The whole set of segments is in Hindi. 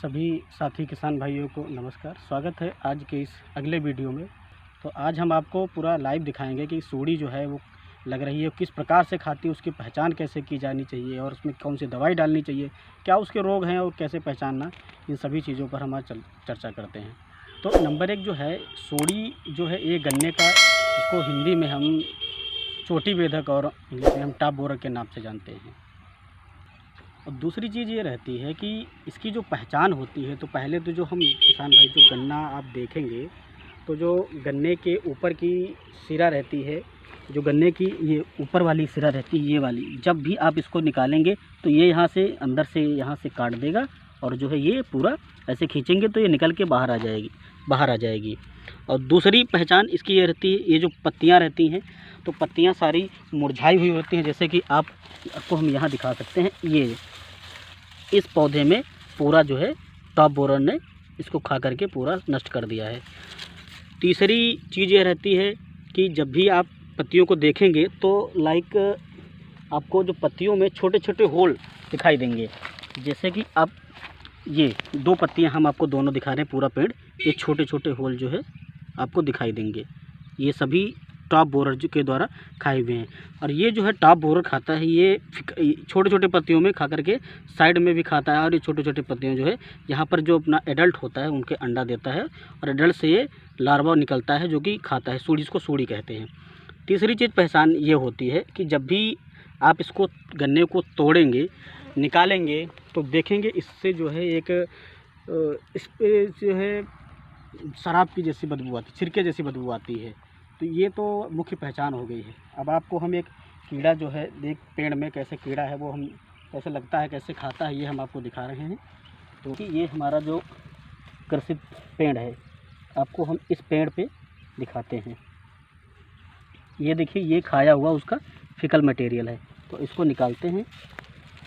सभी साथी किसान भाइयों को नमस्कार। स्वागत है आज के इस अगले वीडियो में। तो आज हम आपको पूरा लाइव दिखाएंगे कि सूड़ी जो है वो लग रही है किस प्रकार से खाती है, उसकी पहचान कैसे की जानी चाहिए और उसमें कौन सी दवाई डालनी चाहिए, क्या उसके रोग हैं और कैसे पहचानना, इन सभी चीज़ों पर हम आज चर्चा करते हैं। तो नंबर एक जो है सूड़ी जो है ये गन्ने का, इसको हिंदी में हम चोटी बेधक और इंग्लिश में हम टॉप बोरर के नाम से जानते हैं। और दूसरी चीज़ ये रहती है कि इसकी जो पहचान होती है, तो पहले तो जो हम किसान भाई जो गन्ना आप देखेंगे तो जो गन्ने के ऊपर की सिरा रहती है, जो गन्ने की ये ऊपर वाली सिरा रहती है, ये वाली जब भी आप इसको निकालेंगे तो ये यहाँ से अंदर से यहाँ से काट देगा और जो है ये पूरा ऐसे खींचेंगे तो ये निकल के बाहर आ जाएगी। और दूसरी पहचान इसकी ये रहती है, ये जो पत्तियाँ रहती हैं तो पत्तियाँ सारी मुरझाई हुई होती हैं, जैसे कि आपको हम यहाँ दिखा सकते हैं। ये इस पौधे में पूरा जो है टॉप बोरर ने इसको खा करके पूरा नष्ट कर दिया है। तीसरी चीज़ ये रहती है कि जब भी आप पत्तियों को देखेंगे तो लाइक आपको जो पत्तियों में छोटे छोटे होल दिखाई देंगे, जैसे कि आप ये दो पत्तियां हम आपको दोनों दिखा रहे हैं, पूरा पेड़ ये छोटे छोटे होल जो है आपको दिखाई देंगे, ये सभी टॉप बोरर के द्वारा खाए हुए हैं। और ये जो है टॉप बोरर खाता है, ये छोटे छोटे पत्तियों में खा करके साइड में भी खाता है। और ये छोटे छोटे पत्तियों जो है यहाँ पर जो अपना एडल्ट होता है उनके अंडा देता है और एडल्ट से ये लार्वा निकलता है जो कि खाता है सूड़ी, इसको सूड़ी कहते हैं। तीसरी चीज़ पहचान ये होती है कि जब भी आप इसको गन्ने को तोड़ेंगे निकालेंगे तो देखेंगे इससे जो है एक इस पे जो है शराब की जैसी बदबू आती, छिरके जैसी बदबू आती है। तो ये तो मुख्य पहचान हो गई है। अब आपको हम एक कीड़ा जो है देख पेड़ में कैसे कीड़ा है वो हम कैसे लगता है कैसे खाता है ये हम आपको दिखा रहे हैं। तो ये हमारा जो ग्रसित पेड़ है आपको हम इस पेड़ पे दिखाते हैं। ये देखिए ये खाया हुआ उसका फिकल मटेरियल है, तो इसको निकालते हैं,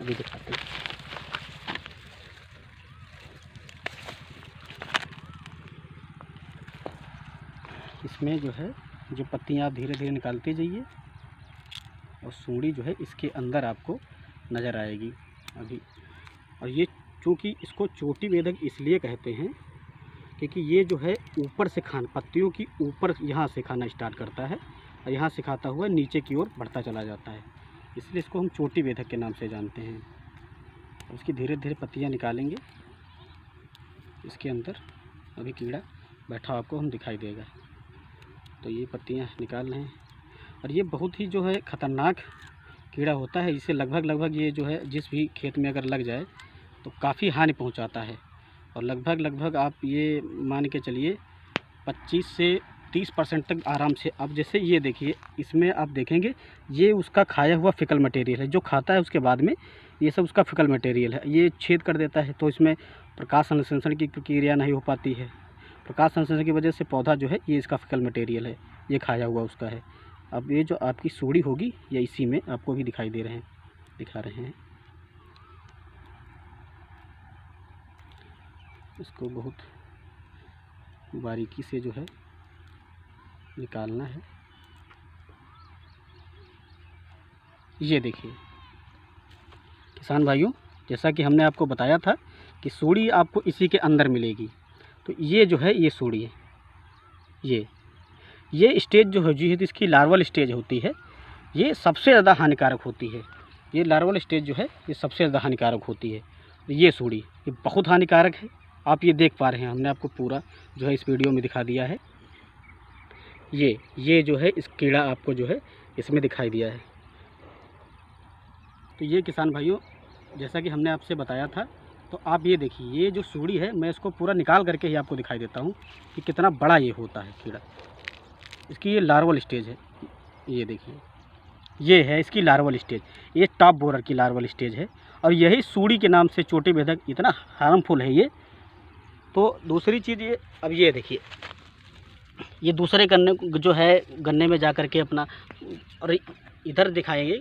अभी दिखाते हैं। इसमें जो है जो पत्तियाँ आप धीरे धीरे निकालते जाइए और सूड़ी जो है इसके अंदर आपको नज़र आएगी अभी। और ये चूँकि इसको चोटी बेधक इसलिए कहते हैं क्योंकि ये जो है ऊपर से पत्तियों की ऊपर यहाँ से खाना स्टार्ट करता है और यहाँ से खाता हुआ नीचे की ओर बढ़ता चला जाता है, इसलिए इसको हम चोटी बेधक के नाम से जानते हैं। इसकी धीरे धीरे पत्तियाँ निकालेंगे, इसके अंदर अभी कीड़ा बैठा आपको हम दिखाई देगा। तो ये पत्तियाँ निकाल रहे हैं और ये बहुत ही जो है ख़तरनाक कीड़ा होता है। इसे लगभग ये जो है जिस भी खेत में अगर लग जाए तो काफ़ी हानि पहुंचाता है। और लगभग आप ये मान के चलिए 25 से 30% तक आराम से। अब जैसे ये देखिए इसमें आप देखेंगे ये उसका खाया हुआ फिकल मटेरियल है, जो खाता है उसके बाद में ये सब उसका फिकल मटेरियल है, ये छेद कर देता है। तो इसमें प्रकाश संश्लेषण की प्रक्रिया नहीं हो पाती है। प्रकाश संश्लेषण की वजह से पौधा जो है ये इसका फिकल मटेरियल है, ये खाया हुआ उसका है। अब ये जो आपकी सूड़ी होगी ये इसी में आपको भी दिखा रहे हैं। इसको बहुत बारीकी से जो है निकालना है। ये देखिए किसान भाइयों, जैसा कि हमने आपको बताया था कि सूड़ी आपको इसी के अंदर मिलेगी। तो ये जो है ये सूड़ी है, ये स्टेज जो है जी है इसकी लार्वल स्टेज होती है, ये सबसे ज़्यादा हानिकारक होती है। ये लार्वल स्टेज जो है ये सबसे ज़्यादा हानिकारक होती है। ये सूड़ी ये बहुत हानिकारक है, आप ये देख पा रहे हैं, हमने आपको पूरा जो है इस वीडियो में दिखा दिया है। ये जो है इस कीड़ा आपको जो है इसमें दिखाई दिया है। तो ये किसान भाइयों जैसा कि हमने आपसे बताया था, तो आप ये देखिए ये जो सूड़ी है मैं इसको पूरा निकाल करके ही आपको दिखाई देता हूँ कि कितना बड़ा ये होता है कीड़ा। इसकी ये लार्वल स्टेज है, ये देखिए ये है इसकी लार्वल स्टेज, ये टॉप बोरर की लार्वल स्टेज है। और यही सूड़ी के नाम से चोटी बेधक इतना हार्मफुल है ये। तो दूसरी चीज़ ये, अब ये देखिए ये दूसरे गन्ने जो है गन्ने में जा कर के अपना, और इधर दिखाएंगे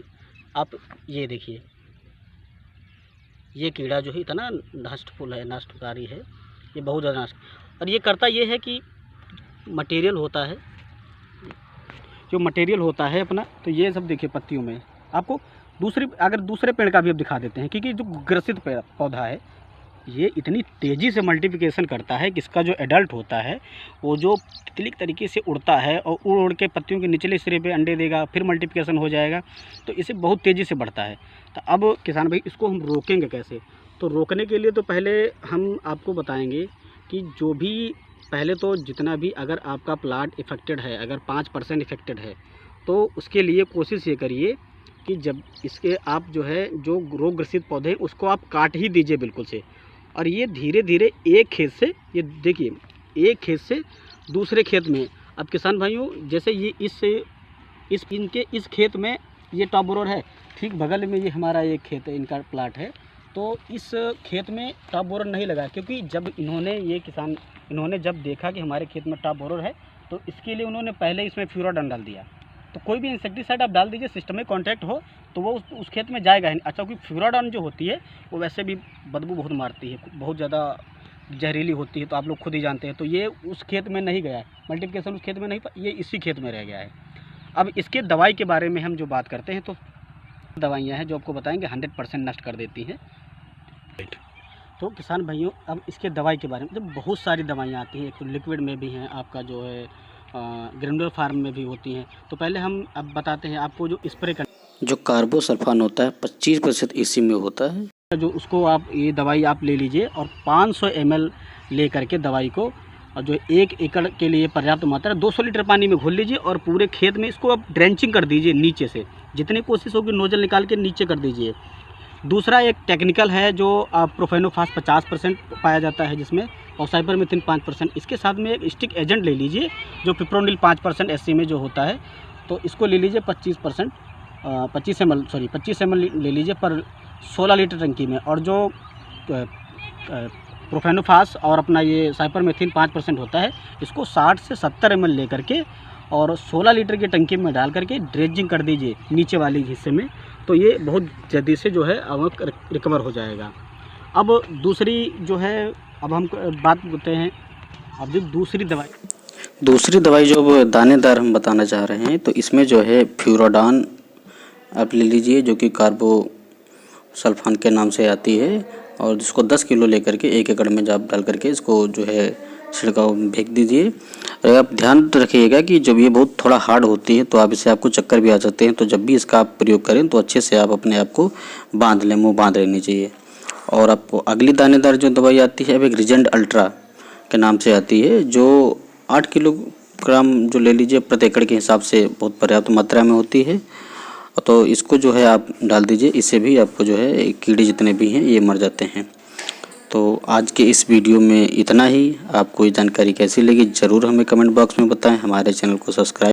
आप, ये देखिए ये कीड़ा जो है इतना नष्टफुल है, नष्टकारी है, ये बहुत ज़्यादा नष्ट। और ये करता ये है कि मटेरियल होता है, जो मटेरियल होता है अपना, तो ये सब देखिए पत्तियों में आपको दूसरे पेड़ का भी अब दिखा देते हैं, क्योंकि जो ग्रसित पौधा है ये इतनी तेज़ी से मल्टीप्लिकेशन करता है कि इसका जो एडल्ट होता है वो जो तितली तरीके से उड़ता है और उड़ उड़ के पत्तियों के निचले सिरे पे अंडे देगा, फिर मल्टीप्लिकेशन हो जाएगा, तो इसे बहुत तेज़ी से बढ़ता है। तो अब किसान भाई इसको हम रोकेंगे कैसे? तो रोकने के लिए तो पहले हम आपको बताएंगे कि जो भी पहले तो जितना भी अगर आपका प्लांट इफ़ेक्टेड है, अगर 5% इफ़ेक्टेड है, तो उसके लिए कोशिश ये करिए कि जब इसके आप जो है जो रोग ग्रसित पौधे हैं उसको आप काट ही दीजिए बिल्कुल से। और ये धीरे धीरे एक खेत से, ये देखिए, एक खेत से दूसरे खेत में, अब किसान भाइयों जैसे ये इनके इस खेत में ये टॉप बोरर है, ठीक बगल में ये हमारा एक खेत है, इनका प्लाट है, तो इस खेत में टॉप बोरर नहीं लगा, क्योंकि जब इन्होंने जब देखा कि हमारे खेत में टॉप बोरर है, तो इसके लिए उन्होंने पहले इसमें फ्यूराडान डाल दिया। तो कोई भी इंसेक्टिसाइड आप डाल दीजिए, सिस्टम में कॉन्टैक्ट हो तो वो उस खेत में जाएगा ही नहीं। अच्छा, क्योंकि फ्यूराडान जो होती है वो वैसे भी बदबू बहुत मारती है, बहुत ज़्यादा जहरीली होती है, तो आप लोग खुद ही जानते हैं। तो ये उस खेत में नहीं गया है, मल्टीप्लिकेशन उस खेत में नहीं, ये इसी खेत में रह गया है। अब इसके दवाई के बारे में हम जो बात करते हैं, तो दवाइयाँ हैं जो आपको बताएंगे 100% नष्ट कर देती हैं। तो किसान भाइयों अब इसके दवाई के बारे में, जब बहुत सारी दवाइयाँ आती हैं, एक तो लिक्विड में भी हैं, आपका जो है ग्रेनुलर फार्म में भी होती हैं। तो पहले हम अब बताते हैं आपको जो स्प्रे कर, जो कार्बोसल्फान होता है 25% इसी में होता है, जो उसको आप ये दवाई आप ले लीजिए और 500 ml ले करके दवाई को, और जो 1 एकड़ के लिए पर्याप्त मात्रा 200 लीटर पानी में घोल लीजिए और पूरे खेत में इसको आप ड्रेंचिंग कर दीजिए नीचे से, जितनी कोशिश होगी नोजल निकाल के नीचे कर दीजिए। दूसरा एक टेक्निकल है जो प्रोफेनोफास 50% पाया जाता है जिसमें, और साइपरमेथ्रिन 5%। इसके साथ में एक स्टिक एजेंट ले लीजिए जो पिप्रोनिल 5% SC में जो होता है, तो इसको ले लीजिए 25 ml ले लीजिए पर 16 लीटर टंकी में। और जो प्रोफेनोफास और अपना ये साइपरमेथ्रिन 5% होता है, इसको 60 से 70 ml ले करके और 16 लीटर की टंकी में डाल करके ड्रेजिंग कर दीजिए नीचे वाले हिस्से में, तो ये बहुत जल्दी से जो है रिकवर हो जाएगा। अब दूसरी जो है, अब हम बात करते हैं अब जो दूसरी दवाई जो अब दानेदार हम बताना चाह रहे हैं, तो इसमें जो है फ्यूराडान आप ले लीजिए, जो कि कार्बोसल्फान के नाम से आती है, और जिसको 10 किलो लेकर के 1 एकड़ में आप डाल करके इसको जो है छिड़काव फेंक दीजिए। और आप ध्यान रखिएगा कि जब ये बहुत थोड़ा हार्ड होती है तो आप इसे, आपको चक्कर भी आ जाते हैं, तो जब भी इसका आप प्रयोग करें तो अच्छे से आप अपने आप को बांध लें, मुँह बांध लेनी चाहिए। और आपको अगली दानेदार जो दवाई आती है, अब एक रिजेंट अल्ट्रा के नाम से आती है, जो 8 किलोग्राम जो ले लीजिए प्रति एकड़ के हिसाब से बहुत पर्याप्त मात्रा में होती है, तो इसको जो है आप डाल दीजिए। इससे भी आपको जो है कीड़े जितने भी हैं ये मर जाते हैं। तो आज के इस वीडियो में इतना ही। आपको ये जानकारी कैसी लगी ज़रूर हमें कमेंट बॉक्स में बताएं। हमारे चैनल को सब्सक्राइब